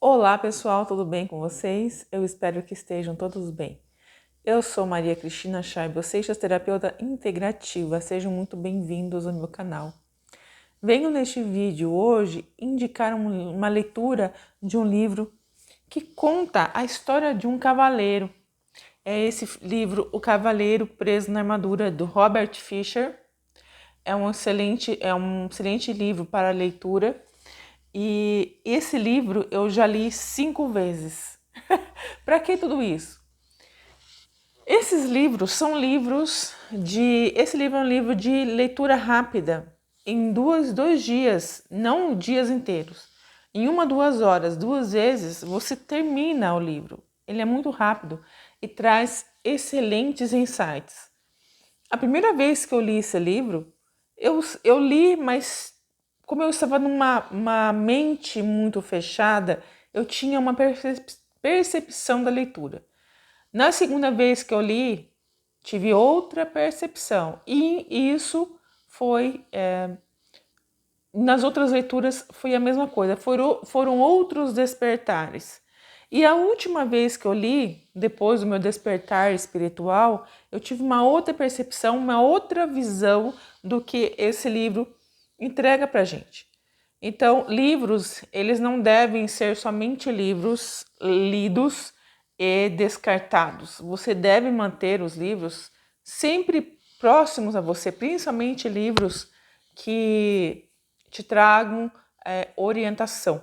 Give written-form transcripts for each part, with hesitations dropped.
Olá pessoal, tudo bem com vocês? Eu espero que estejam todos bem. Eu sou Maria Cristina Scheibe, Seixas, terapeuta integrativa. Sejam muito bem-vindos ao meu canal. Venho neste vídeo hoje indicar uma leitura de um livro que conta a história de um cavaleiro. É esse livro, O Cavaleiro Preso na Armadura, do Robert Fisher. É um excelente livro para leitura. E esse livro eu já li 5 vezes. Para que tudo isso? Esses livros são livros de. Esse livro é um livro de leitura rápida, em dois dias, não dias inteiros. Em 1, 2 horas, 2 vezes, você termina o livro. Ele é muito rápido e traz excelentes insights. A primeira vez que eu li esse livro, eu li, mas como eu estava numa mente muito fechada, eu tinha uma percepção da leitura. Na segunda vez que eu li, tive outra percepção. E isso foi... nas outras leituras foi a mesma coisa. Foram outros despertares. E a última vez que eu li, depois do meu despertar espiritual, eu tive uma outra percepção, uma outra visão do que esse livro entrega pra gente. Então, livros, eles não devem ser somente livros lidos e descartados. Você deve manter os livros sempre próximos a você, principalmente livros que te tragam orientação.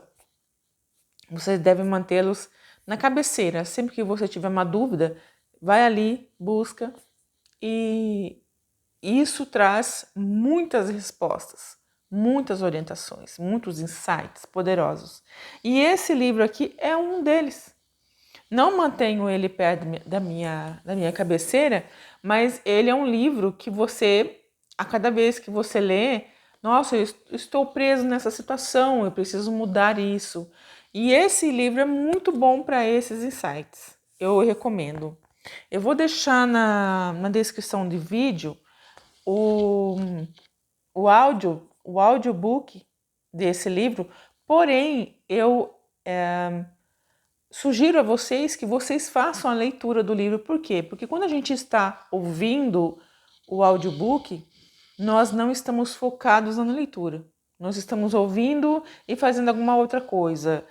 Você deve mantê-los na cabeceira. Sempre que você tiver uma dúvida, vai ali, busca, e isso traz muitas respostas, muitas orientações, muitos insights poderosos. E esse livro aqui é um deles. Não mantenho ele perto da minha cabeceira, mas ele é um livro que você, a cada vez que você lê, nossa, eu estou preso nessa situação, eu preciso mudar isso. E esse livro é muito bom para esses insights. Eu recomendo. Eu vou deixar na descrição do vídeo o, o audiobook desse livro, porém eu sugiro a vocês que vocês façam a leitura do livro. Por quê? Porque quando a gente está ouvindo o audiobook, nós não estamos focados na leitura. Nós estamos ouvindo e fazendo alguma outra coisa.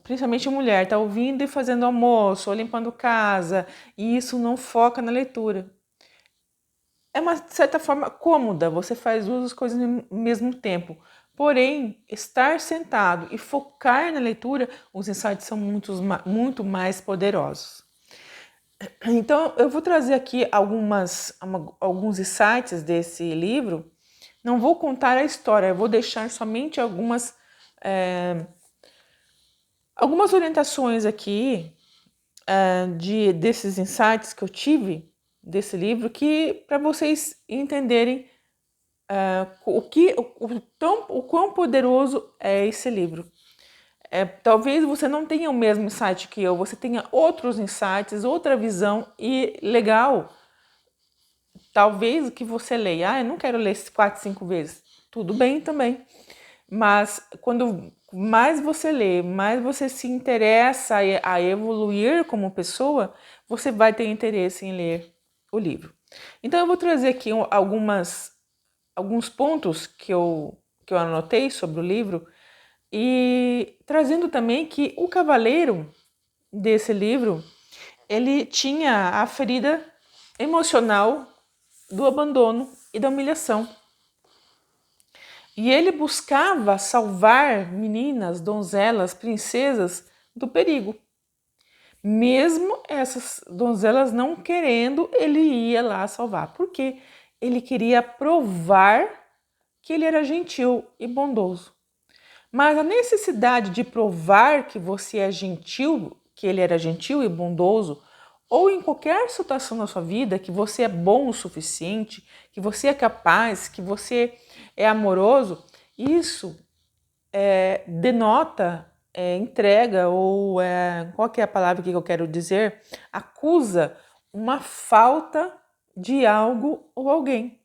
Principalmente a mulher está ouvindo e fazendo almoço ou limpando casa, e isso não foca na leitura. É uma certa forma cômoda, você faz duas coisas ao mesmo tempo. Porém, estar sentado e focar na leitura, os insights são muito mais poderosos. Então, eu vou trazer aqui alguns insights desse livro. Não vou contar a história, eu vou deixar somente algumas orientações aqui desses insights que eu tive desse livro, que para vocês entenderem o quão poderoso é esse livro. Talvez você não tenha o mesmo insight que eu, você tenha outros insights, outra visão, e legal, talvez o que você leia, eu não quero ler 4, 5 vezes, tudo bem também, mas quando mais você lê, mais você se interessa a evoluir como pessoa, você vai ter interesse em ler o livro. Então eu vou trazer aqui alguns pontos que eu anotei sobre o livro, e trazendo também que o cavaleiro desse livro, ele tinha a ferida emocional do abandono e da humilhação. E ele buscava salvar meninas, donzelas, princesas do perigo. Mesmo essas donzelas não querendo, ele ia lá salvar. Por quê? Ele queria provar que ele era gentil e bondoso. Mas a necessidade de provar que você é gentil, que ele era gentil e bondoso, ou em qualquer situação da sua vida, que você é bom o suficiente, que você é capaz, que você é amoroso, isso denota, entrega, ou qual que é a palavra que eu quero dizer? Acusa uma falta de algo ou alguém.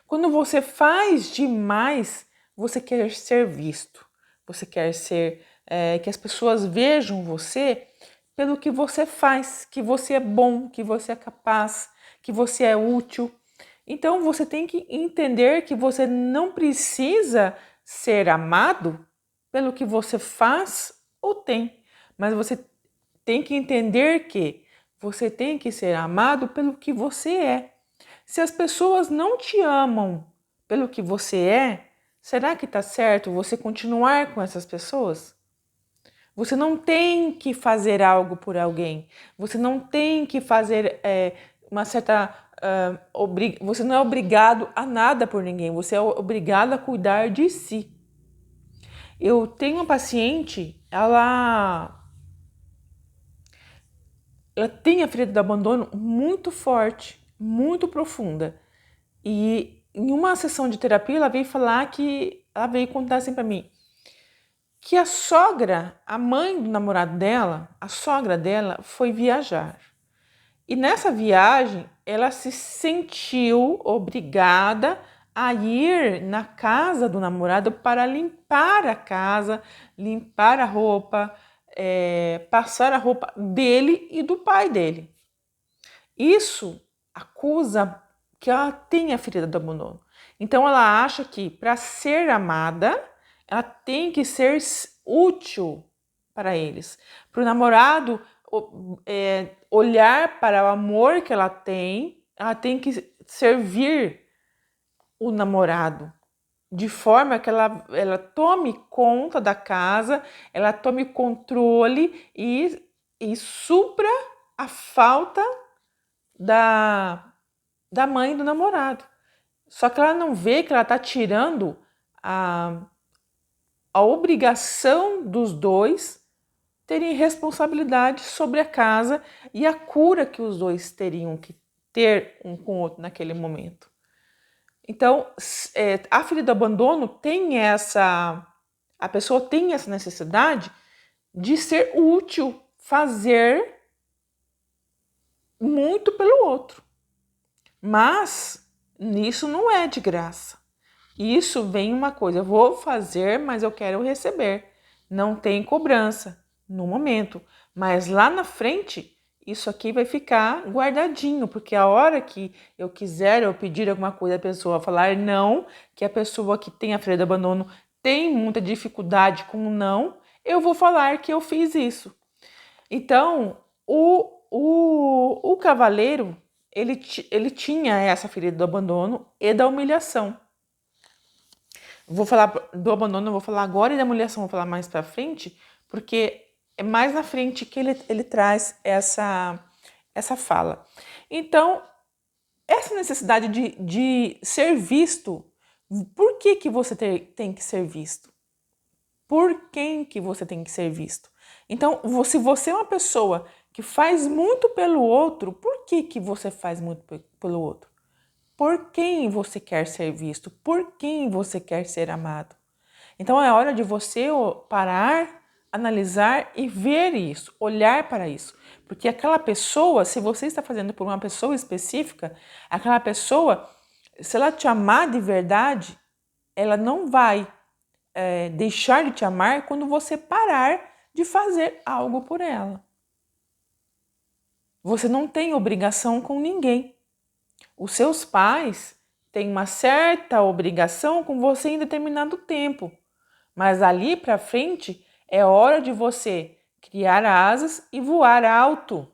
Quando você faz demais, você quer ser visto, você quer ser que as pessoas vejam você pelo que você faz, que você é bom, que você é capaz, que você é útil. Então você tem que entender que você não precisa ser amado pelo que você faz ou tem, mas você tem que entender que você tem que ser amado pelo que você é. Se as pessoas não te amam pelo que você é, será que está certo você continuar com essas pessoas? Você não tem que fazer algo por alguém. Você não tem que fazer uma certa. Você não é obrigado a nada por ninguém. Você é obrigado a cuidar de si. Eu tenho uma paciente, ela tem a ferida do abandono muito forte, muito profunda. E em uma sessão de terapia, ela veio contar assim para mim, que a sogra, a mãe do namorado dela, a sogra dela foi viajar. E nessa viagem, ela se sentiu obrigada a ir na casa do namorado para limpar a casa, limpar a roupa, passar a roupa dele e do pai dele. Isso acusa que ela tem a ferida do abandono. Então ela acha que para ser amada, ela tem que ser útil para eles. Para o namorado olhar para o amor que ela tem que servir o namorado. De forma que ela tome conta da casa, ela tome controle e supra a falta da mãe do namorado. Só que ela não vê que ela está tirando a obrigação dos dois terem responsabilidade sobre a casa e a cura que os dois teriam que ter um com o outro naquele momento. Então, a ferida do abandono tem a pessoa tem essa necessidade de ser útil, fazer muito pelo outro. Mas nisso não é de graça. Isso vem uma coisa, eu vou fazer, mas eu quero receber. Não tem cobrança no momento, mas lá na frente isso aqui vai ficar guardadinho, porque a hora que eu quiser eu pedir alguma coisa, a pessoa falar não, que a pessoa que tem a ferida de abandono tem muita dificuldade com o não, eu vou falar que eu fiz isso. Então, o cavaleiro, ele tinha essa ferida do abandono e da humilhação. Vou falar do abandono, eu vou falar agora, e da humilhação eu vou falar mais pra frente, porque é mais na frente que ele traz essa fala. Então, essa necessidade de ser visto, por que você tem que ser visto? Por quem que você tem que ser visto? Então, se você é uma pessoa que faz muito pelo outro, por que você faz muito pelo outro? Por quem você quer ser visto? Por quem você quer ser amado? Então é hora de você parar, analisar e ver isso, olhar para isso. Porque aquela pessoa, se você está fazendo por uma pessoa específica, aquela pessoa, se ela te amar de verdade, ela não vai deixar de te amar quando você parar de fazer algo por ela. Você não tem obrigação com ninguém. Os seus pais têm uma certa obrigação com você em determinado tempo, mas ali para frente é hora de você criar asas e voar alto.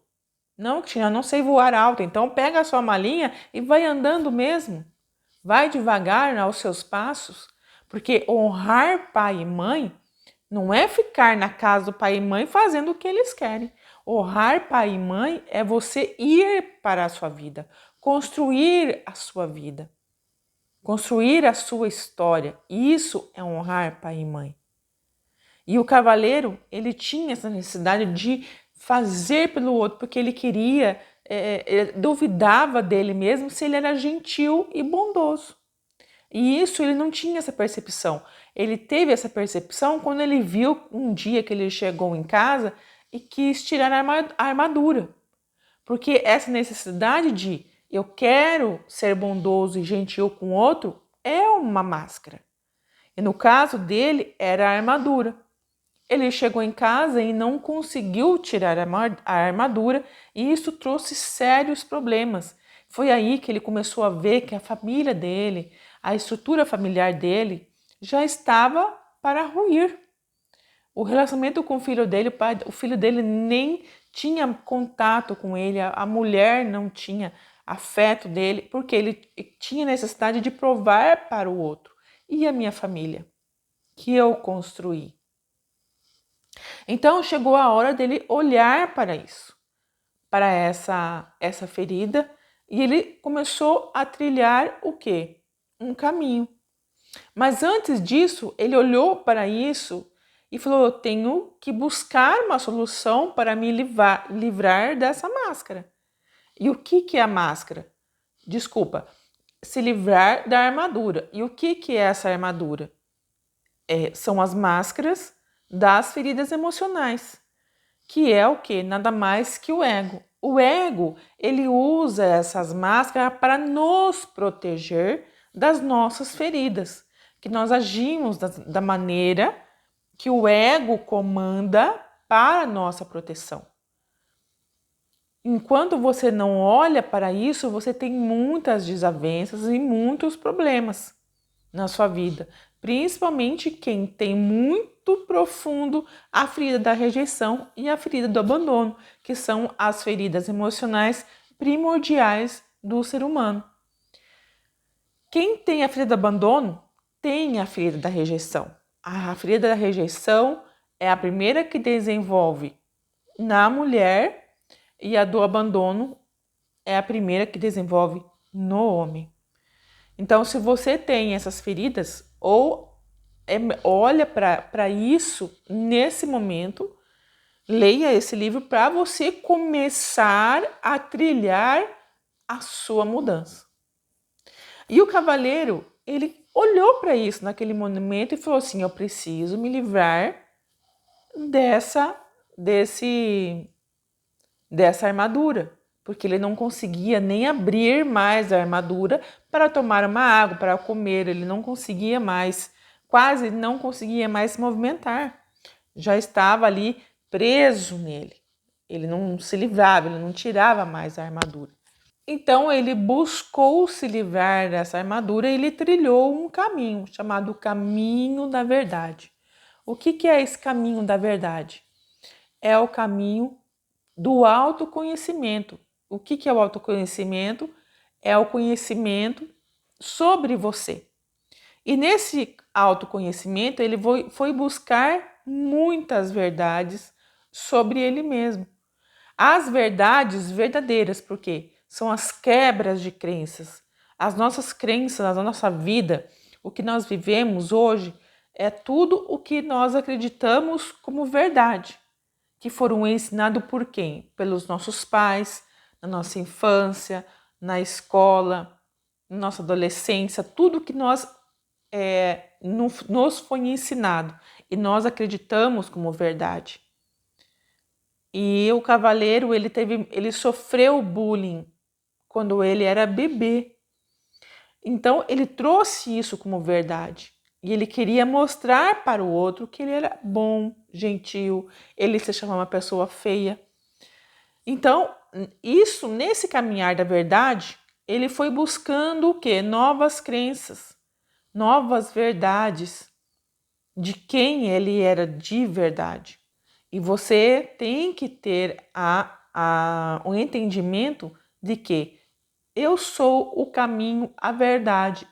Não, Cristina, eu não sei voar alto, então pega a sua malinha e vai andando mesmo. Vai devagar aos seus passos, porque honrar pai e mãe não é ficar na casa do pai e mãe fazendo o que eles querem. Honrar pai e mãe é você ir para a sua vida, construir a sua vida, construir a sua história. Isso é honrar pai e mãe. E o cavaleiro, ele tinha essa necessidade de fazer pelo outro, porque ele queria, ele duvidava dele mesmo se ele era gentil e bondoso. E isso ele não tinha essa percepção. Ele teve essa percepção quando ele viu um dia que ele chegou em casa e quis tirar a armadura. Porque essa necessidade de eu quero ser bondoso e gentil com o outro é uma máscara. E no caso dele era a armadura. Ele chegou em casa e não conseguiu tirar a armadura e isso trouxe sérios problemas. Foi aí que ele começou a ver que a família dele, a estrutura familiar dele, já estava para ruir. O relacionamento com o filho dele, o filho dele nem tinha contato com ele, a mulher não tinha afeto dele, porque ele tinha necessidade de provar para o outro. E a minha família, que eu construí? Então chegou a hora dele olhar para isso, para essa ferida, e ele começou a trilhar o quê? Um caminho. Mas antes disso, ele olhou para isso e falou: eu tenho que buscar uma solução para me livrar dessa máscara. E o que é a máscara? Desculpa, se livrar da armadura. E o que é essa armadura? São as máscaras das feridas emocionais, que é o que? Nada mais que o ego. O ego, ele usa essas máscaras para nos proteger das nossas feridas, que nós agimos da maneira que o ego comanda para a nossa proteção. Enquanto você não olha para isso, você tem muitas desavenças e muitos problemas na sua vida, principalmente quem tem muito profundo a ferida da rejeição e a ferida do abandono, que são as feridas emocionais primordiais do ser humano. Quem tem a ferida do abandono tem a ferida da rejeição. A ferida da rejeição é a primeira que desenvolve na mulher e a do abandono é a primeira que desenvolve no homem. Então, se você tem essas feridas, olha para isso nesse momento, leia esse livro para você começar a trilhar a sua mudança. E o cavaleiro, ele olhou para isso naquele momento e falou assim: eu preciso me livrar dessa armadura, porque ele não conseguia nem abrir mais a armadura para tomar uma água, para comer, ele não conseguia mais, quase não conseguia mais se movimentar. Já estava ali preso nele. Ele não se livrava, ele não tirava mais a armadura. Então ele buscou se livrar dessa armadura e ele trilhou um caminho chamado Caminho da Verdade. O que é esse caminho da verdade? É o caminho do autoconhecimento. O que é o autoconhecimento? É o conhecimento sobre você. E nesse autoconhecimento ele foi buscar muitas verdades sobre ele mesmo. As verdades verdadeiras, porque são as quebras de crenças. As nossas crenças, a nossa vida, o que nós vivemos hoje, é tudo o que nós acreditamos como verdade, que foram ensinados por quem? Pelos nossos pais, na nossa infância, na escola, na nossa adolescência, tudo que nos foi ensinado e nós acreditamos como verdade. E o cavaleiro, ele sofreu bullying quando ele era bebê. Então, ele trouxe isso como verdade. E ele queria mostrar para o outro que ele era bom, gentil, ele se chamava uma pessoa feia. Então, isso, nesse caminhar da verdade, ele foi buscando o quê? Novas crenças, novas verdades de quem ele era de verdade. E você tem que ter o entendimento de que eu sou o caminho, a verdade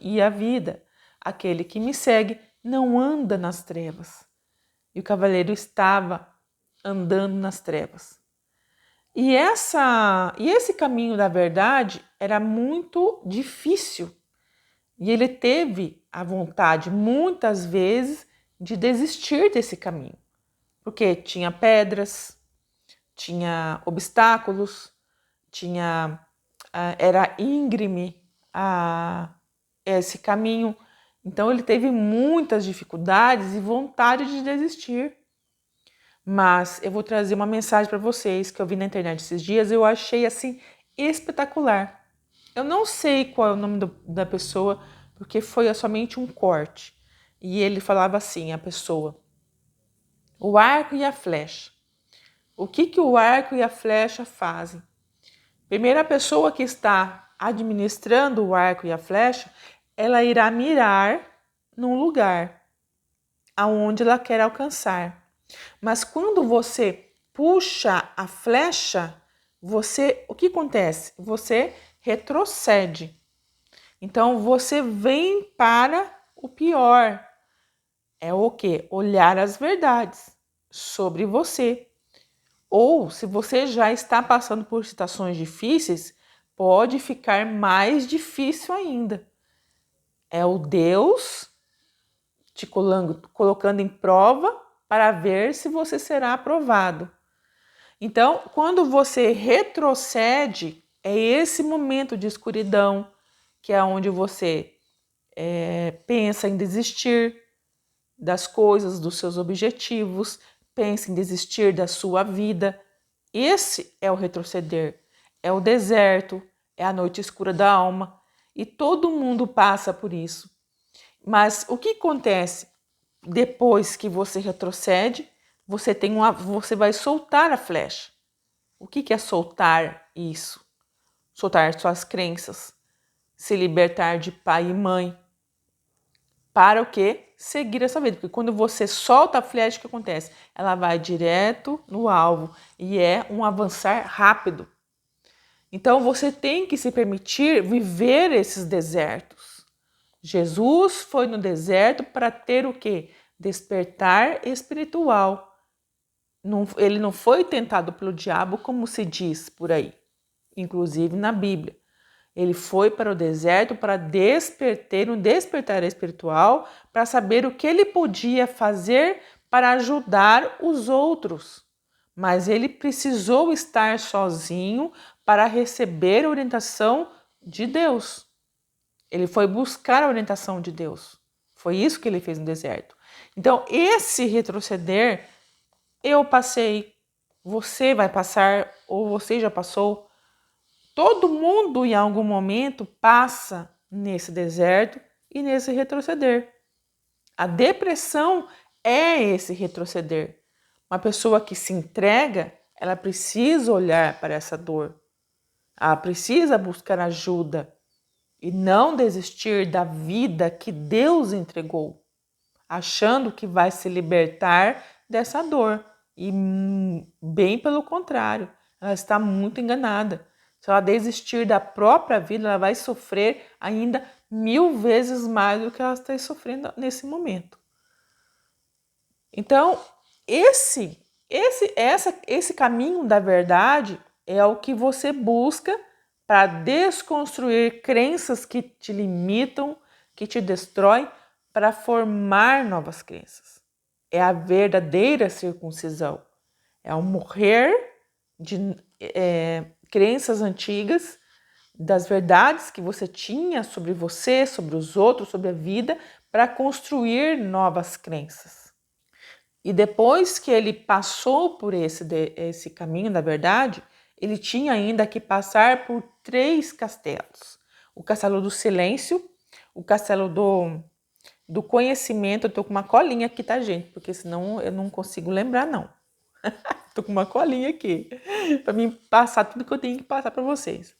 e a vida. Aquele que me segue não anda nas trevas. E o cavaleiro estava andando nas trevas. E esse caminho da verdade era muito difícil. E ele teve a vontade, muitas vezes, de desistir desse caminho. Porque tinha pedras, tinha obstáculos, era íngreme esse caminho. Então ele teve muitas dificuldades e vontade de desistir. Mas eu vou trazer uma mensagem para vocês que eu vi na internet esses dias, eu achei assim espetacular. Eu não sei qual é o nome da pessoa, porque foi somente um corte. E ele falava assim, a pessoa: O arco e a flecha. O que o arco e a flecha fazem? Primeiro, a pessoa que está administrando o arco e a flecha, ela irá mirar num lugar aonde ela quer alcançar. Mas quando você puxa a flecha, o que acontece? Você retrocede. Então você vem para o pior. É o quê? Olhar as verdades sobre você. Ou se você já está passando por situações difíceis, pode ficar mais difícil ainda. É o Deus te colocando em prova para ver se você será aprovado. Então, quando você retrocede, é esse momento de escuridão, que é onde você pensa em desistir das coisas, dos seus objetivos, pensa em desistir da sua vida. Esse é o retroceder, é o deserto, é a noite escura da alma. E todo mundo passa por isso. Mas o que acontece depois que você retrocede? Você vai soltar a flecha. O que é soltar isso? Soltar suas crenças, se libertar de pai e mãe. Para o quê? Seguir essa vida. Porque quando você solta a flecha, o que acontece? Ela vai direto no alvo e é um avançar rápido. Então você tem que se permitir viver esses desertos. Jesus foi no deserto para ter o quê? Despertar espiritual. Ele não foi tentado pelo diabo, como se diz por aí, inclusive na Bíblia. Ele foi para o deserto para um despertar espiritual, para saber o que ele podia fazer para ajudar os outros. Mas ele precisou estar sozinho para receber a orientação de Deus. Ele foi buscar a orientação de Deus. Foi isso que ele fez no deserto. Então, esse retroceder, eu passei, você vai passar, ou você já passou. Todo mundo, em algum momento, passa nesse deserto e nesse retroceder. A depressão é esse retroceder. Uma pessoa que se entrega, ela precisa olhar para essa dor. Ela precisa buscar ajuda e não desistir da vida que Deus entregou, achando que vai se libertar dessa dor. E bem pelo contrário, ela está muito enganada. Se ela desistir da própria vida, ela vai sofrer ainda 1000 vezes mais do que ela está sofrendo nesse momento. Então, esse caminho da verdade é o que você busca para desconstruir crenças que te limitam, que te destroem, para formar novas crenças. É a verdadeira circuncisão. É o morrer de crenças antigas, das verdades que você tinha sobre você, sobre os outros, sobre a vida, para construir novas crenças. E depois que ele passou por esse caminho da verdade, ele tinha ainda que passar por 3 castelos. O castelo do silêncio, o castelo do conhecimento. Eu tô com uma colinha aqui, tá, gente? Porque senão eu não consigo lembrar, não. Tô com uma colinha aqui para mim passar tudo que eu tenho que passar para vocês.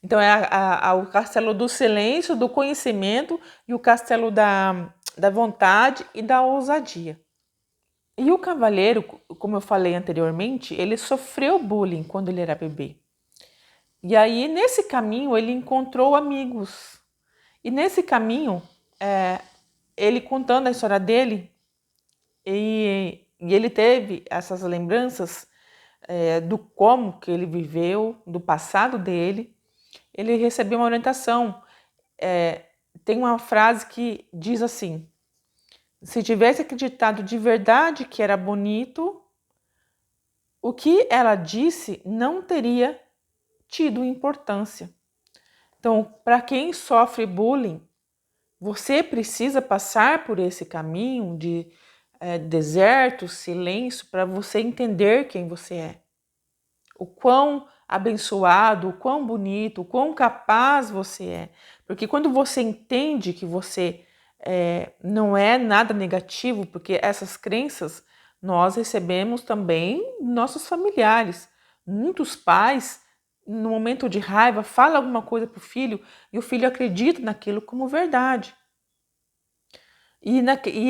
Então é o castelo do silêncio, do conhecimento e o castelo da vontade e da ousadia. E o cavaleiro, como eu falei anteriormente, ele sofreu bullying quando ele era bebê. E aí, nesse caminho, ele encontrou amigos. E nesse caminho, ele contando a história dele, e ele teve essas lembranças do como que ele viveu, do passado dele. Ele recebeu uma orientação. Tem uma frase que diz assim: se tivesse acreditado de verdade que era bonito, o que ela disse não teria tido importância. Então, para quem sofre bullying, você precisa passar por esse caminho de deserto, silêncio, para você entender quem você é. O quão abençoado, o quão bonito, o quão capaz você é. Porque quando você entende que você não é nada negativo, porque essas crenças nós recebemos também nossos familiares. Muitos pais, no momento de raiva, falam alguma coisa para o filho e o filho acredita naquilo como verdade. E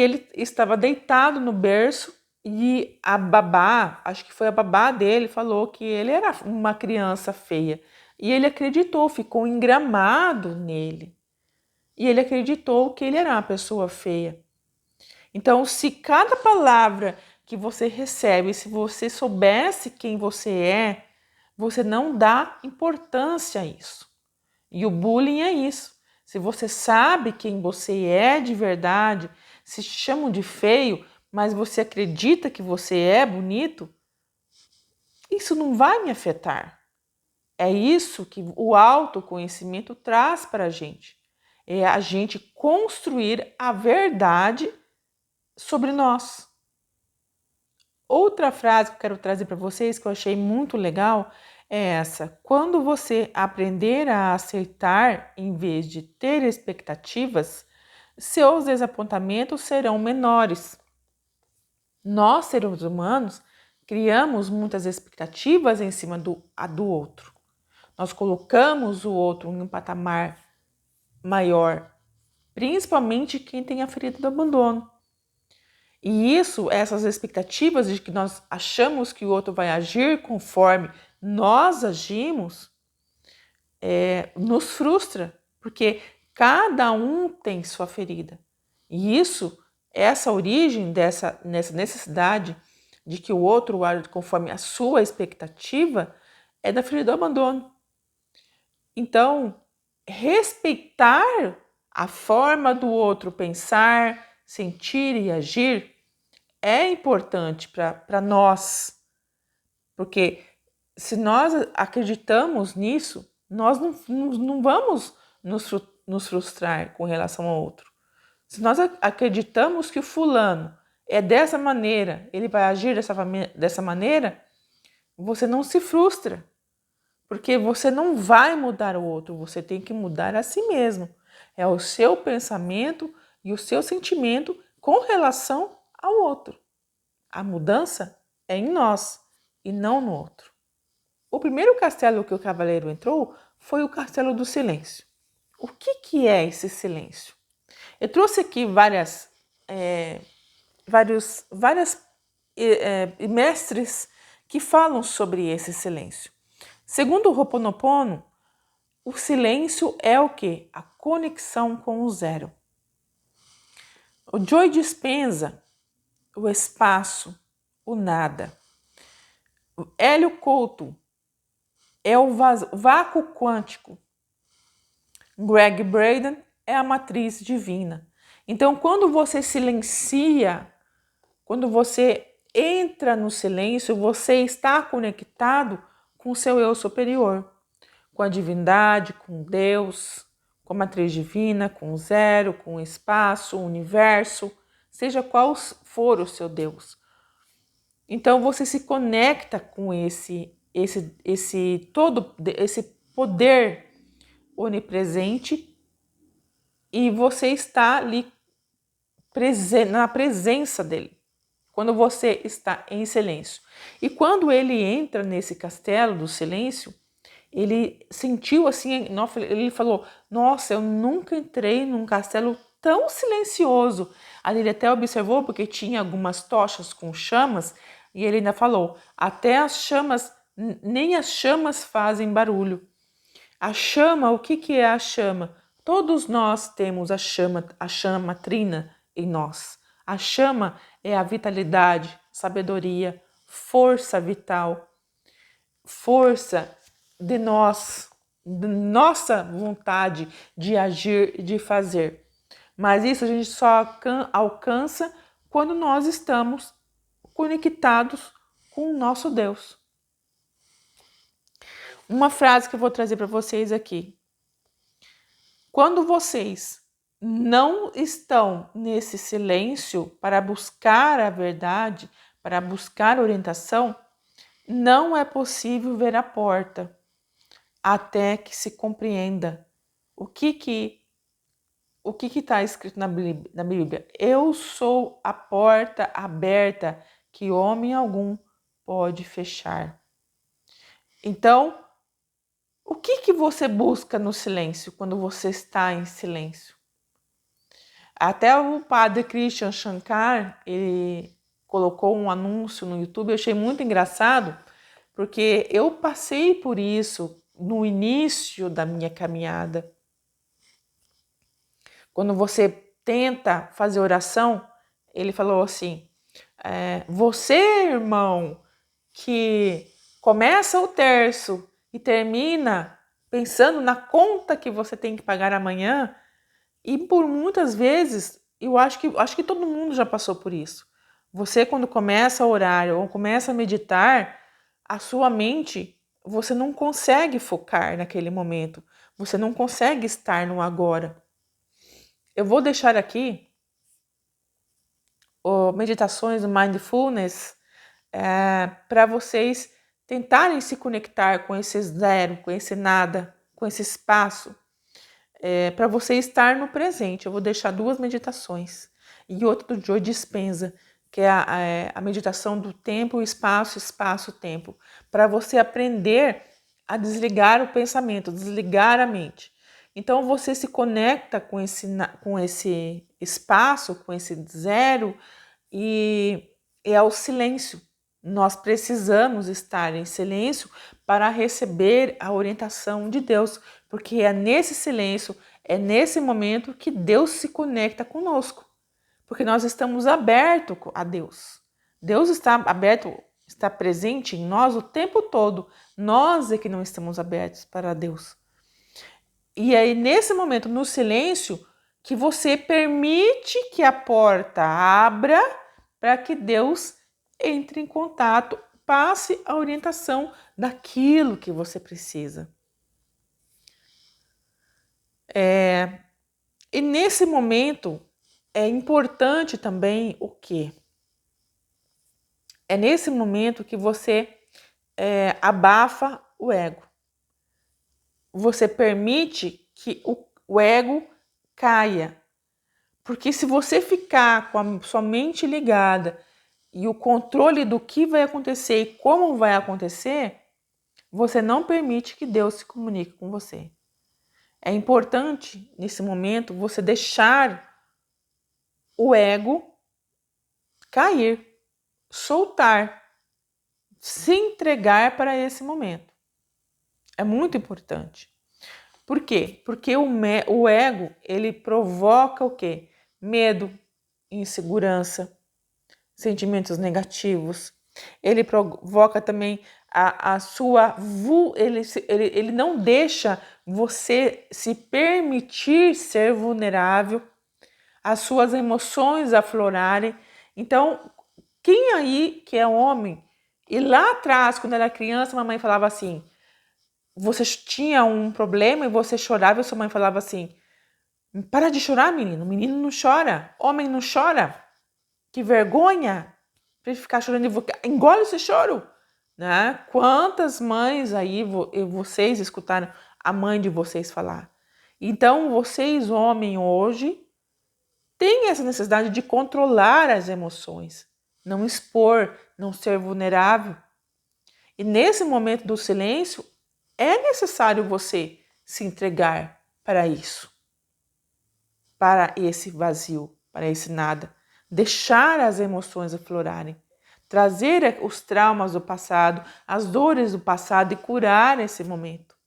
ele estava deitado no berço e a babá, acho que foi a babá dele, falou que ele era uma criança feia. E ele acreditou, ficou engramado nele. E ele acreditou que ele era uma pessoa feia. Então, se cada palavra que você recebe, se você soubesse quem você não dá importância a isso. E o bullying é isso. Se você sabe quem você é de verdade, se te chamam de feio, mas você acredita que você é bonito, isso não vai me afetar. É isso que o autoconhecimento traz para a gente. É a gente construir a verdade sobre nós. Outra frase que eu quero trazer para vocês, que eu achei muito legal, é essa: quando você aprender a aceitar em vez de ter expectativas, seus desapontamentos serão menores. Nós, seres humanos, criamos muitas expectativas em cima do outro. Nós colocamos o outro em um patamar maior, principalmente quem tem a ferida do abandono. E essas expectativas de que nós achamos que o outro vai agir conforme nós agimos, nos frustra, porque cada um tem sua ferida. E essa origem nessa necessidade de que o outro age conforme a sua expectativa, é da ferida do abandono. Então, respeitar a forma do outro pensar, sentir e agir é importante para nós, porque se nós acreditamos nisso, nós não vamos nos frustrar com relação ao outro. Se nós acreditamos que o fulano é dessa maneira, ele vai agir dessa maneira, você não se frustra, porque você não vai mudar o outro, você tem que mudar a si mesmo. É o seu pensamento e o seu sentimento com relação ao outro. A mudança é em nós e não no outro. O primeiro castelo que o cavaleiro entrou foi o castelo do silêncio. O que é esse silêncio? Eu trouxe aqui várias mestres que falam sobre esse silêncio. Segundo o Ho'oponopono, o silêncio é o quê? A conexão com o zero. O Joe Dispenza, o espaço, o nada. O Hélio Couto é o vácuo quântico. Greg Braden é a matriz divina. Então, quando você silencia, quando você entra no silêncio, você está conectado com o seu eu superior, com a divindade, com Deus, com a matriz divina, com o zero, com o espaço, o universo, seja qual for o seu Deus. Então você se conecta com esse poder onipresente e você está ali na presença dele, quando você está em silêncio. E quando ele entra nesse castelo do silêncio, ele sentiu assim, ele falou: nossa, eu nunca entrei num castelo tão silencioso. Ali ele até observou, porque tinha algumas tochas com chamas, e ele ainda falou: até as chamas, nem as chamas fazem barulho. A chama, o que é a chama? Todos nós temos a chama trina em nós. A chama é a vitalidade, sabedoria, força vital, força de nós, de nossa vontade de agir, de fazer. Mas isso a gente só alcança quando nós estamos conectados com o nosso Deus. Uma frase que eu vou trazer para vocês aqui. Quando vocês não estão nesse silêncio para buscar a verdade, para buscar orientação, não é possível ver a porta até que se compreenda o que está escrito na Bíblia. Eu sou a porta aberta que homem algum pode fechar. Então, o que você busca no silêncio quando você está em silêncio? Até o padre Christian Shankar, ele colocou um anúncio no YouTube, eu achei muito engraçado, porque eu passei por isso no início da minha caminhada. Quando você tenta fazer oração, ele falou assim, você, irmão, que começa o terço e termina pensando na conta que você tem que pagar amanhã, e por muitas vezes, eu acho que todo mundo já passou por isso. Você, quando começa a orar ou começa a meditar, a sua mente, você não consegue focar naquele momento. Você não consegue estar no agora. Eu vou deixar aqui meditações do Mindfulness para vocês tentarem se conectar com esse zero, com esse nada, com esse espaço, para você estar no presente. Eu vou deixar 2 meditações e outra do Joe Dispenza, que é a meditação do tempo, espaço, espaço, tempo, para você aprender a desligar o pensamento, desligar a mente. Então você se conecta com esse espaço, com esse zero, e é o silêncio. Nós precisamos estar em silêncio para receber a orientação de Deus, porque é nesse silêncio, é nesse momento que Deus se conecta conosco, porque nós estamos abertos a Deus. Deus está aberto, está presente em nós o tempo todo. Nós é que não estamos abertos para Deus. E aí, nesse momento, no silêncio, que você permite que a porta abra para que Deus entre em contato, passe a orientação daquilo que você precisa. E nesse momento, é importante também o quê? É nesse momento que você abafa o ego. Você permite que o ego caia. Porque se você ficar com a sua mente ligada e o controle do que vai acontecer e como vai acontecer, você não permite que Deus se comunique com você. É importante, nesse momento, você deixar o ego cair, soltar, se entregar para esse momento. É muito importante. Por quê? Porque o ego, ele provoca o quê? Medo, insegurança, sentimentos negativos. Ele provoca também a sua... Ele não deixa você se permitir ser vulnerável, as suas emoções aflorarem. Então, quem aí que é homem, e lá atrás, quando era criança, a mamãe falava assim, você tinha um problema e você chorava e sua mãe falava assim, para de chorar, menino. Menino não chora. Homem não chora. Que vergonha. Para ficar chorando. Engole esse choro. Né? Quantas mães aí vocês escutaram a mãe de vocês falar? Então, vocês, homem, hoje, têm essa necessidade de controlar as emoções. Não expor, não ser vulnerável. E nesse momento do silêncio, é necessário você se entregar para isso. Para esse vazio, para esse nada. Deixar as emoções aflorarem. Trazer os traumas do passado, as dores do passado e curar esse momento.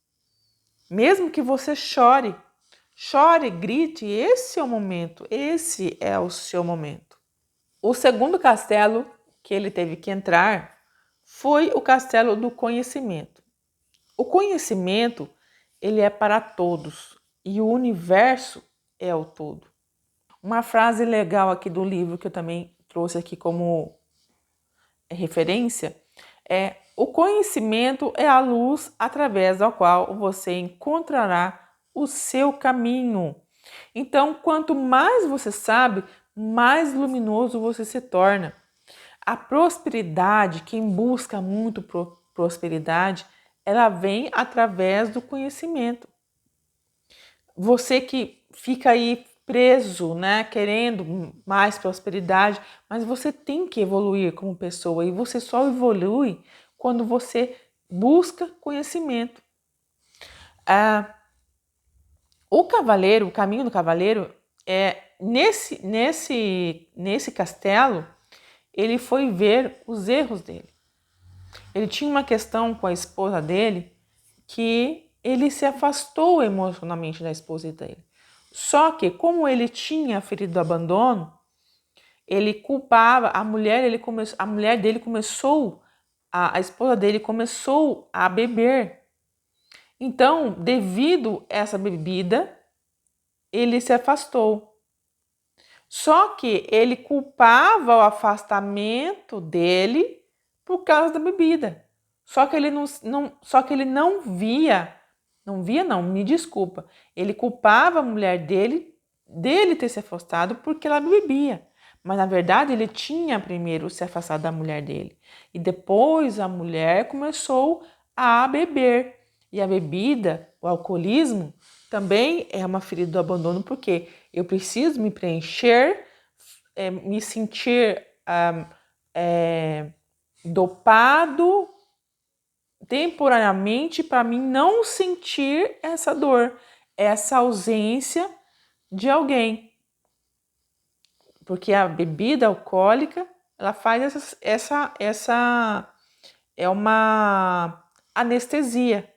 Mesmo que você chore, grite, esse é o momento, esse é o seu momento. O segundo castelo que ele teve que entrar foi o castelo do conhecimento. O conhecimento, ele é para todos e o universo é o todo. Uma frase legal aqui do livro que eu também trouxe aqui como referência é: o conhecimento é a luz através da qual você encontrará o seu caminho. Então, quanto mais você sabe, mais luminoso você se torna. A prosperidade, quem busca muito prosperidade, ela vem através do conhecimento. Você que fica aí preso, né, querendo mais prosperidade, mas você tem que evoluir como pessoa e você só evolui quando você busca conhecimento. O cavaleiro, o caminho do cavaleiro nesse castelo, ele foi ver os erros dele. Ele tinha uma questão com a esposa dele que ele se afastou emocionalmente da esposa dele. Só que, como ele tinha ferido do abandono, ele culpava a mulher, a mulher dele começou, a esposa dele começou a beber. Então, devido a essa bebida, ele se afastou. Só que ele culpava o afastamento dele por causa da bebida. Só que ele não via, me desculpa. Ele culpava a mulher dele ter se afastado porque ela bebia. Mas na verdade ele tinha primeiro se afastado da mulher dele. E depois a mulher começou a beber. E a bebida, o alcoolismo, também é uma ferida do abandono, porque eu preciso me preencher, me sentir dopado temporariamente para mim não sentir essa dor, essa ausência de alguém. Porque a bebida alcoólica, ela faz essa é uma anestesia.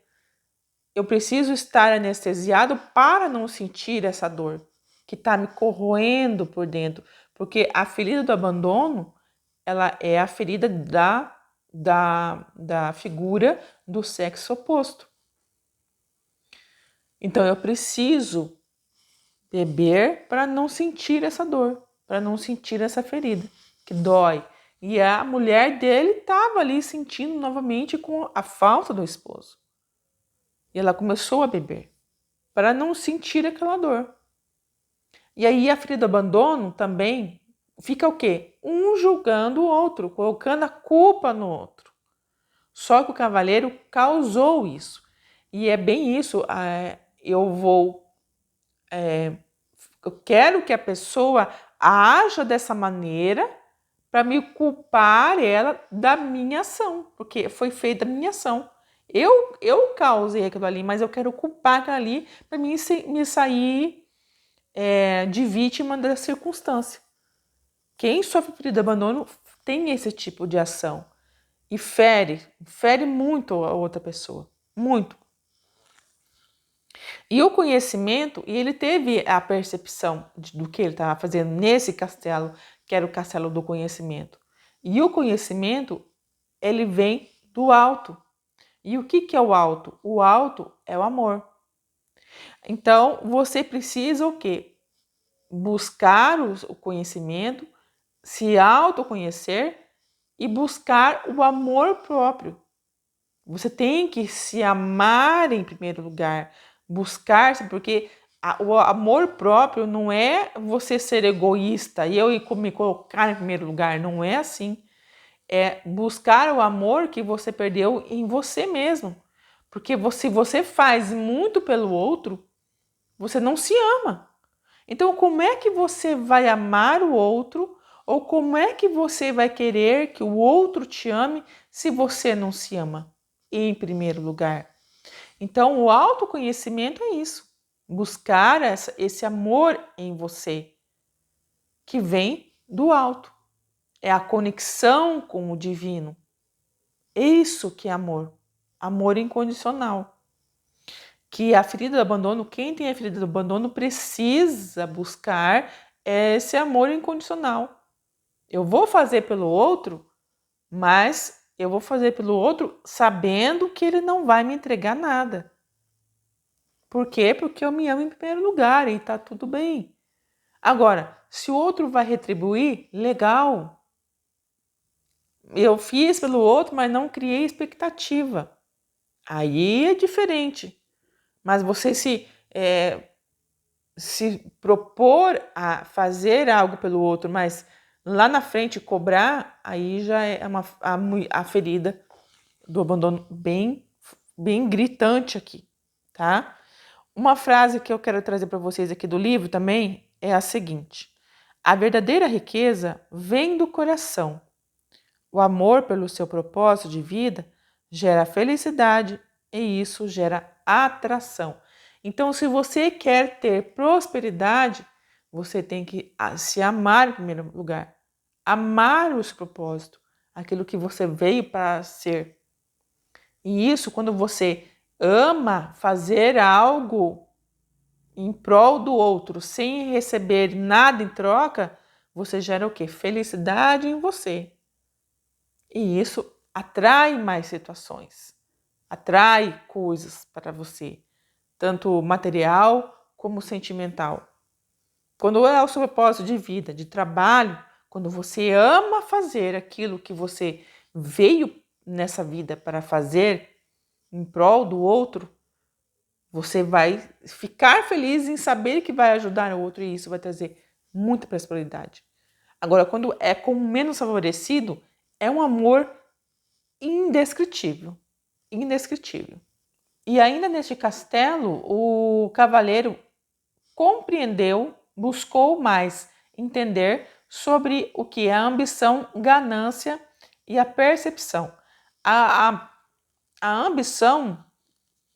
Eu preciso estar anestesiado para não sentir essa dor que está me corroendo por dentro. Porque a ferida do abandono, ela é a ferida da figura do sexo oposto. Então eu preciso beber para não sentir essa dor, para não sentir essa ferida que dói. E a mulher dele estava ali sentindo novamente com a falta do esposo. E ela começou a beber para não sentir aquela dor. E aí a ferida do abandono também fica o quê? Um julgando o outro, colocando a culpa no outro. Só que o cavaleiro causou isso. E é bem isso. Eu quero que a pessoa haja dessa maneira para me culpar ela da minha ação, porque foi feita a minha ação. Eu causei aquilo ali, mas eu quero culpar aquilo ali para me sair de vítima da circunstância. Quem sofre ferida de abandono tem esse tipo de ação e fere muito a outra pessoa, muito. E o conhecimento, e ele teve a percepção do que ele estava fazendo nesse castelo, que era o castelo do conhecimento. E o conhecimento, ele vem do alto. E o que é o alto? O alto é o amor. Então, você precisa o quê? Buscar o conhecimento, se autoconhecer e buscar o amor próprio. Você tem que se amar em primeiro lugar, buscar-se, porque o amor próprio não é você ser egoísta e eu me colocar em primeiro lugar, não é assim. É buscar o amor que você perdeu em você mesmo. Porque se você faz muito pelo outro, você não se ama. Então, como é que você vai amar o outro? Ou como é que você vai querer que o outro te ame se você não se ama em primeiro lugar? Então, o autoconhecimento é isso. Buscar esse amor em você, que vem do alto. É a conexão com o divino. Isso que é amor. Amor incondicional. Que a ferida do abandono, quem tem a ferida do abandono precisa buscar esse amor incondicional. Eu vou fazer pelo outro, mas eu vou fazer pelo outro sabendo que ele não vai me entregar nada. Por quê? Porque eu me amo em primeiro lugar e tá tudo bem. Agora, se o outro vai retribuir, legal. Eu fiz pelo outro, mas não criei expectativa. Aí é diferente. Mas você se propor a fazer algo pelo outro, mas lá na frente cobrar, aí já é a ferida do abandono bem gritante aqui, tá? Uma frase que eu quero trazer para vocês aqui do livro também é a seguinte: a verdadeira riqueza vem do coração. O amor pelo seu propósito de vida gera felicidade e isso gera atração. Então, se você quer ter prosperidade, você tem que se amar em primeiro lugar. Amar o seu propósito, aquilo que você veio para ser. E isso, quando você ama fazer algo em prol do outro, sem receber nada em troca, você gera o quê? Felicidade em você. E isso atrai mais situações, atrai coisas para você, tanto material como sentimental. Quando é o seu propósito de vida, de trabalho, quando você ama fazer aquilo que você veio nessa vida para fazer em prol do outro, você vai ficar feliz em saber que vai ajudar o outro e isso vai trazer muita prosperidade. Agora, quando é com o menos favorecido, é um amor indescritível, indescritível. E ainda neste castelo, o cavaleiro compreendeu, buscou mais entender sobre o que é a ambição, ganância e a percepção. A ambição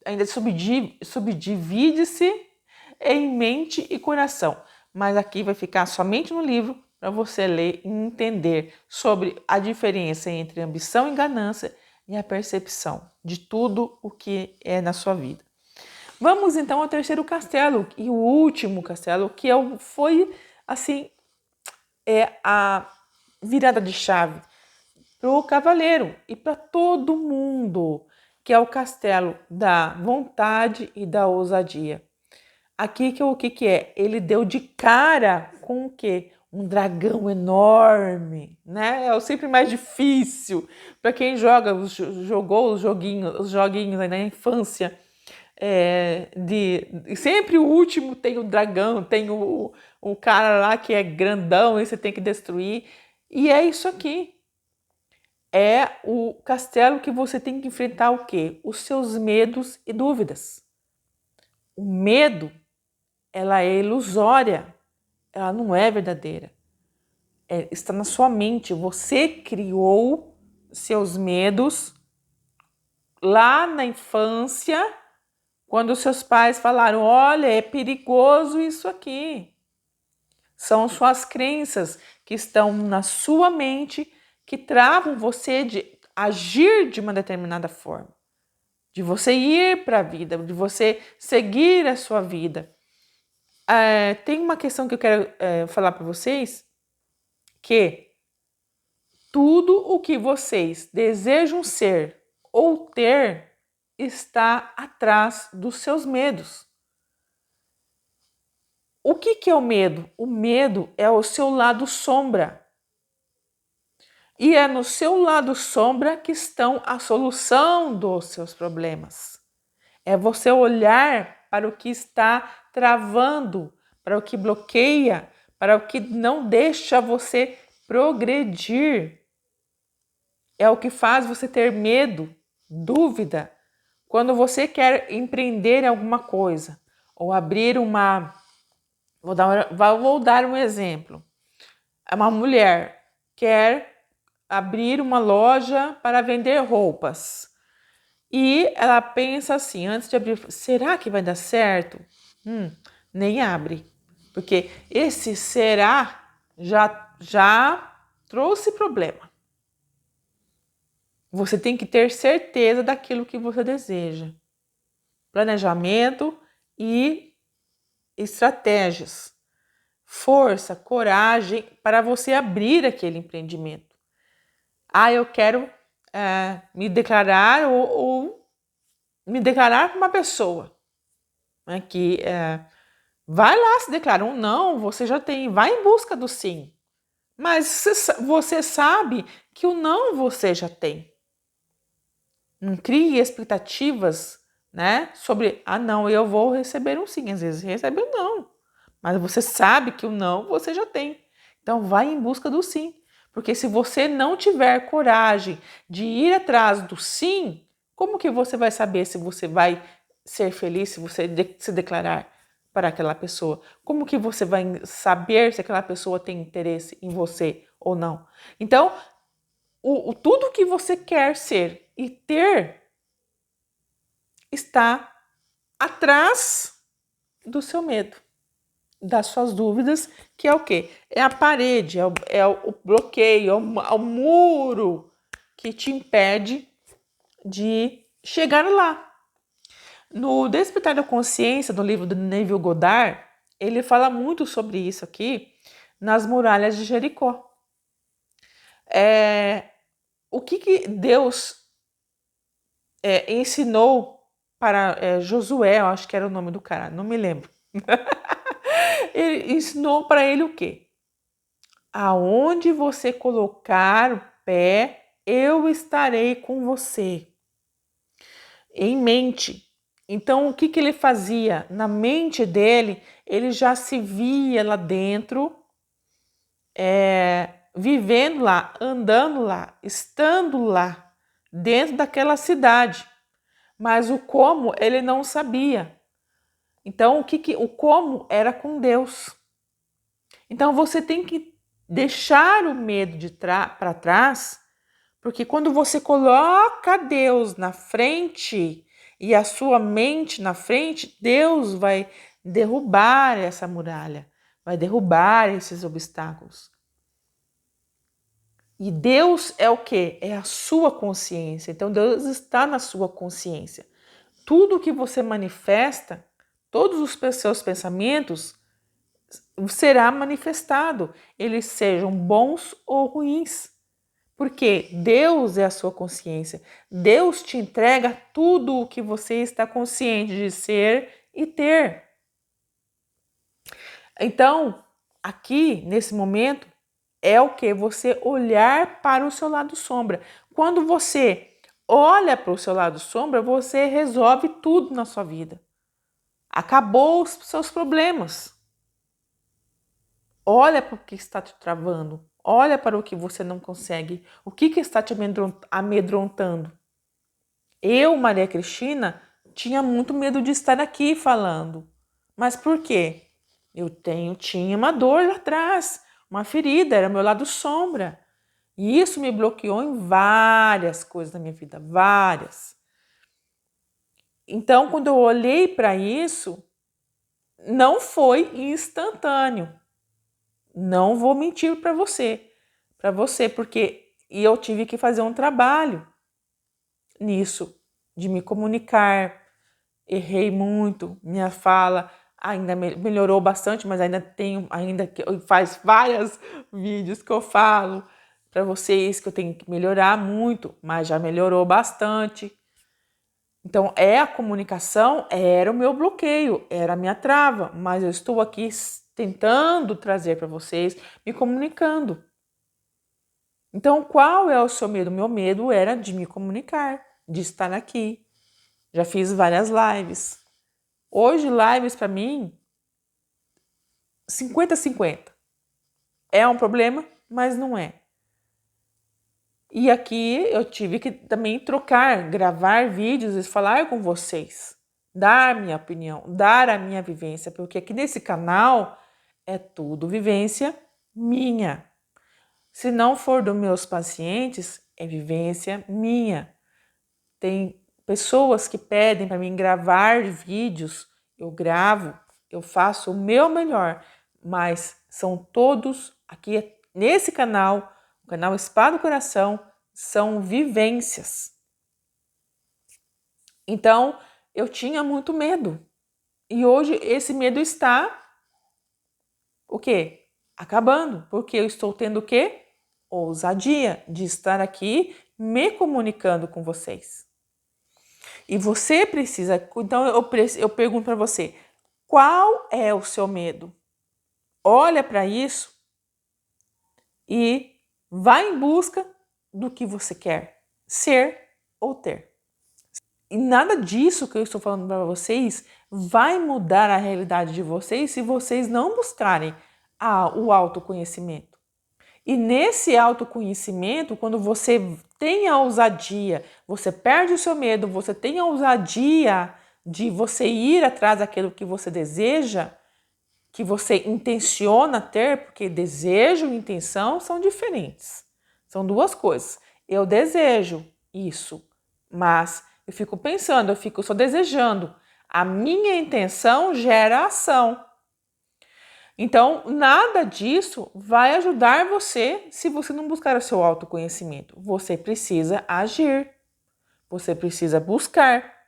ainda subdivide-se em mente e coração, mas aqui vai ficar somente no livro para você ler e entender sobre a diferença entre ambição e ganância e a percepção de tudo o que é na sua vida. Vamos então ao terceiro castelo e o último castelo, que foi assim a virada de chave para o cavaleiro e para todo mundo, que é o castelo da vontade e da ousadia. Aqui o que é? Ele deu de cara com o quê? Um dragão enorme, né? É o sempre mais difícil para quem jogou os joguinhos aí na infância. Sempre o último tem o dragão, tem o cara lá que é grandão e você tem que destruir. E é isso aqui. É o castelo que você tem que enfrentar o quê? Os seus medos e dúvidas. O medo, ela é ilusória, ela não é verdadeira. Está na sua mente. Você criou seus medos lá na infância, quando seus pais falaram: olha, é perigoso isso aqui. São suas crenças que estão na sua mente que travam você de agir de uma determinada forma, de você ir para a vida, de você seguir a sua vida. Tem uma questão que eu quero falar para vocês, que tudo o que vocês desejam ser ou ter está atrás dos seus medos. O que é o medo? O medo é o seu lado sombra. E é no seu lado sombra que estão a solução dos seus problemas. É você olhar para o que está travando, para o que bloqueia, para o que não deixa você progredir. É o que faz você ter medo, dúvida, quando você quer empreender alguma coisa ou abrir uma... Vou dar um exemplo. Uma mulher quer abrir uma loja para vender roupas. E ela pensa assim, antes de abrir, será que vai dar certo? Nem abre. Porque esse será já trouxe problema. Você tem que ter certeza daquilo que você deseja. Planejamento e estratégias. Força, coragem para você abrir aquele empreendimento. Eu quero me declarar ou me declarar para uma pessoa, né, que vai lá se declarar. Um não, você já tem, vai em busca do sim. Mas você sabe que o não você já tem. Não crie expectativas, né, sobre, não, eu vou receber um sim. Às vezes recebe um não, mas você sabe que o não você já tem. Então vai em busca do sim. Porque se você não tiver coragem de ir atrás do sim, como que você vai saber se você vai ser feliz, se você se declarar? para aquela pessoa? Como que você vai saber se aquela pessoa tem interesse em você ou não? Então, tudo que você quer ser e ter está atrás do seu medo, das suas dúvidas, que é o quê? É a parede, é o bloqueio, é o muro que te impede de chegar lá. No Despertar da Consciência, no livro do Neville Goddard, ele fala muito sobre isso aqui, nas muralhas de Jericó. O que Deus ensinou para Josué, eu acho que era o nome do cara, não me lembro. Ele ensinou para ele o quê? Aonde você colocar o pé, eu estarei com você. Em mente. Então, o que ele fazia? Na mente dele, ele já se via lá dentro, vivendo lá, andando lá, estando lá, dentro daquela cidade. Mas o como ele não sabia. Então, o como era com Deus. Então, você tem que deixar o medo para trás, porque quando você coloca Deus na frente e a sua mente na frente, Deus vai derrubar essa muralha, vai derrubar esses obstáculos. E Deus é o quê? É a sua consciência. Então Deus está na sua consciência. Tudo que você manifesta, todos os seus pensamentos será manifestado, eles sejam bons ou ruins. Porque Deus é a sua consciência. Deus te entrega tudo o que você está consciente de ser e ter. Então, aqui, nesse momento, é o que? Você olhar para o seu lado sombra. Quando você olha para o seu lado sombra, você resolve tudo na sua vida. Acabou os seus problemas. Olha para o que está te travando. Olha para o que você não consegue. O que está te amedrontando? Eu, Maria Cristina, tinha muito medo de estar aqui falando. Mas por quê? Tinha uma dor lá atrás, uma ferida, era meu lado sombra. E isso me bloqueou em várias coisas da minha vida, várias. Então, quando eu olhei para isso, não foi instantâneo. Não vou mentir para você, porque eu tive que fazer um trabalho nisso, de me comunicar. Errei muito, minha fala ainda melhorou bastante, mas ainda faz vários vídeos que eu falo para vocês que eu tenho que melhorar muito, mas já melhorou bastante. Então, a comunicação era o meu bloqueio, era a minha trava, mas eu estou aqui tentando trazer para vocês, me comunicando. Então, qual é o seu medo? Meu medo era de me comunicar, de estar aqui. Já fiz várias lives. Hoje, lives para mim, 50-50. É um problema, mas não é. E aqui eu tive que também gravar vídeos e falar com vocês. Dar minha opinião, dar a minha vivência, porque aqui nesse canal é tudo vivência minha. Se não for dos meus pacientes, é vivência minha. Tem pessoas que pedem para mim gravar vídeos, eu gravo, eu faço o meu melhor, mas são todos aqui nesse canal, o canal Spa do Coração, são vivências. Então, eu tinha muito medo. E hoje esse medo está o quê? Acabando, porque eu estou tendo o quê? Ousadia de estar aqui me comunicando com vocês. E você precisa, então eu pergunto para você, qual é o seu medo? Olha para isso e vá em busca do que você quer ser ou ter. E nada disso que eu estou falando para vocês vai mudar a realidade de vocês se vocês não buscarem o autoconhecimento. E nesse autoconhecimento, quando você tem a ousadia, você perde o seu medo, você tem a ousadia de você ir atrás daquilo que você deseja, que você intenciona ter, porque desejo e intenção são diferentes. São duas coisas. Eu desejo isso, mas eu fico pensando, eu fico só desejando. A minha intenção gera ação. Então, nada disso vai ajudar você se você não buscar o seu autoconhecimento. Você precisa agir. Você precisa buscar.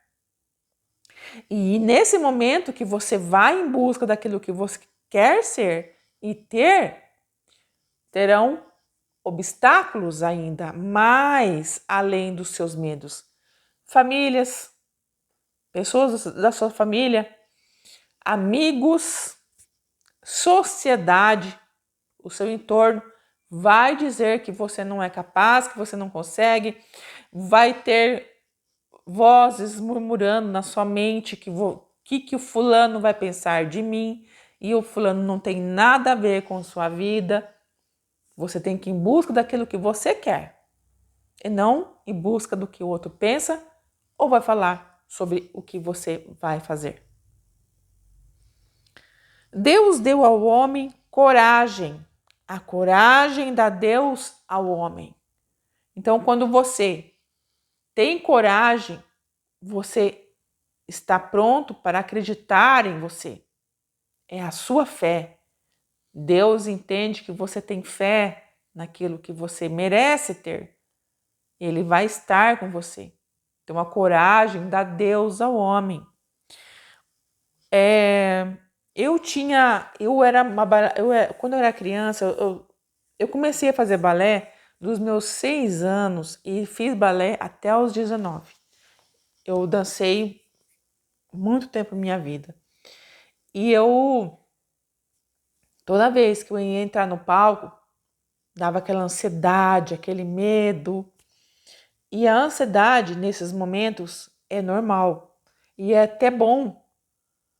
E nesse momento que você vai em busca daquilo que você quer ser e ter, terão obstáculos ainda mais além dos seus medos. Famílias, pessoas da sua família, amigos, sociedade, o seu entorno vai dizer que você não é capaz, que você não consegue, vai ter vozes murmurando na sua mente que o fulano vai pensar de mim e o fulano não tem nada a ver com sua vida. Você tem que ir em busca daquilo que você quer e não em busca do que o outro pensa ou vai falar sobre o que você vai fazer. Deus deu ao homem coragem. A coragem dá Deus ao homem. Então, quando você tem coragem, você está pronto para acreditar em você. É a sua fé. Deus entende que você tem fé naquilo que você merece ter. Ele vai estar com você. Então, a coragem dá Deus ao homem. Quando eu era criança, eu comecei a fazer balé dos meus 6 anos e fiz balé até os 19. Eu dancei muito tempo na minha vida. E toda vez que eu ia entrar no palco, dava aquela ansiedade, aquele medo. E a ansiedade nesses momentos é normal. E é até bom,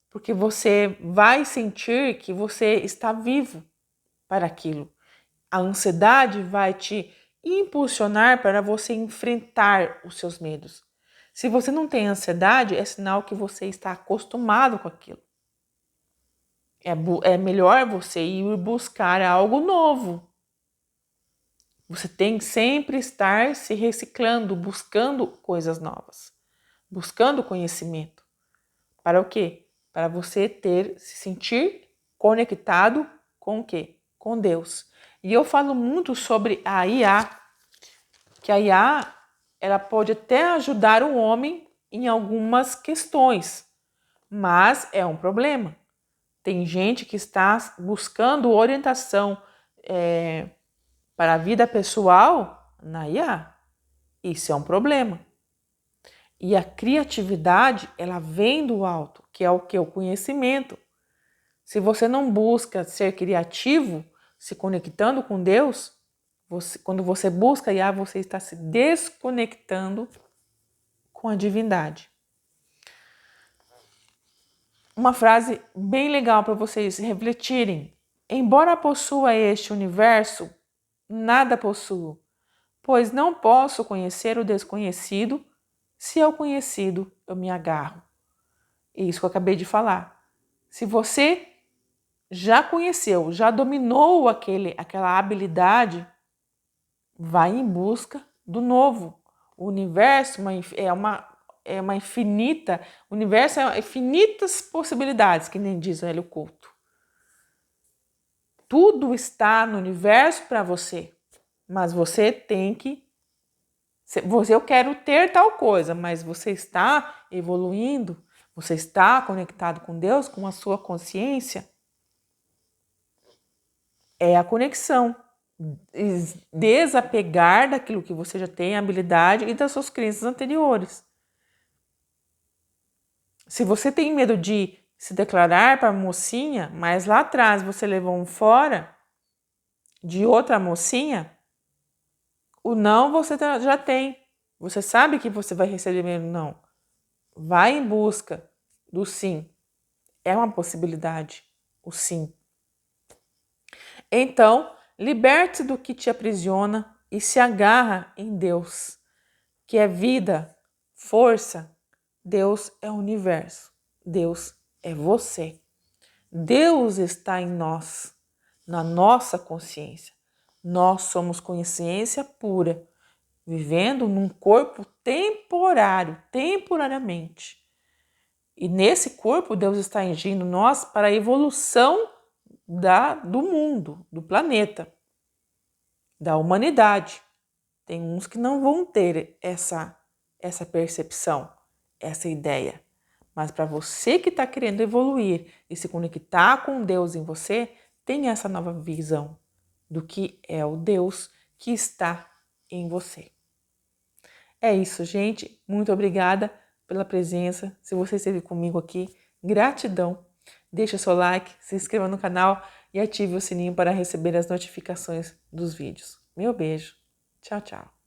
porque você vai sentir que você está vivo para aquilo. A ansiedade vai te impulsionar para você enfrentar os seus medos. Se você não tem ansiedade, é sinal que você está acostumado com aquilo. É melhor você ir buscar algo novo. Você tem que sempre estar se reciclando, buscando coisas novas, buscando conhecimento. Para o quê? Para você se sentir conectado com o quê? Com Deus. E eu falo muito sobre a IA, que a IA ela pode até ajudar o homem em algumas questões, mas é um problema. Tem gente que está buscando orientação para a vida pessoal na IA. Isso é um problema. E a criatividade, ela vem do alto, que é o que? O conhecimento. Se você não busca ser criativo, se conectando com Deus, quando você busca IA, você está se desconectando com a divindade. Uma frase bem legal para vocês refletirem. Embora possua este universo, nada possuo, pois não posso conhecer o desconhecido, se ao conhecido eu me agarro. É isso que eu acabei de falar. Se você já conheceu, já dominou aquela habilidade, vai em busca do novo. O universo é uma infinita, o universo é infinitas possibilidades, que nem diz o Hélio Couto. Tudo está no universo para você, mas você tem que... Eu quero ter tal coisa, mas você está evoluindo, você está conectado com Deus, com a sua consciência. É a conexão. Desapegar daquilo que você já tem habilidade e das suas crenças anteriores. Se você tem medo de se declarar para a mocinha, mas lá atrás você levou um fora de outra mocinha, o não você já tem. Você sabe que você vai receber um não. Vai em busca do sim. É uma possibilidade, o sim. Então, liberte-se do que te aprisiona e se agarra em Deus, que é vida, força, Deus é o universo. Deus é você. Deus está em nós, na nossa consciência. Nós somos consciência pura, vivendo num corpo temporário, temporariamente. E nesse corpo, Deus está agindo nós para a evolução do mundo, do planeta, da humanidade. Tem uns que não vão ter essa percepção, essa ideia. Mas para você que está querendo evoluir e se conectar com Deus em você, tem essa nova visão do que é o Deus que está em você. É isso, gente. Muito obrigada pela presença. Se você esteve comigo aqui, gratidão. Deixe o seu like, se inscreva no canal e ative o sininho para receber as notificações dos vídeos. Meu beijo. Tchau, tchau.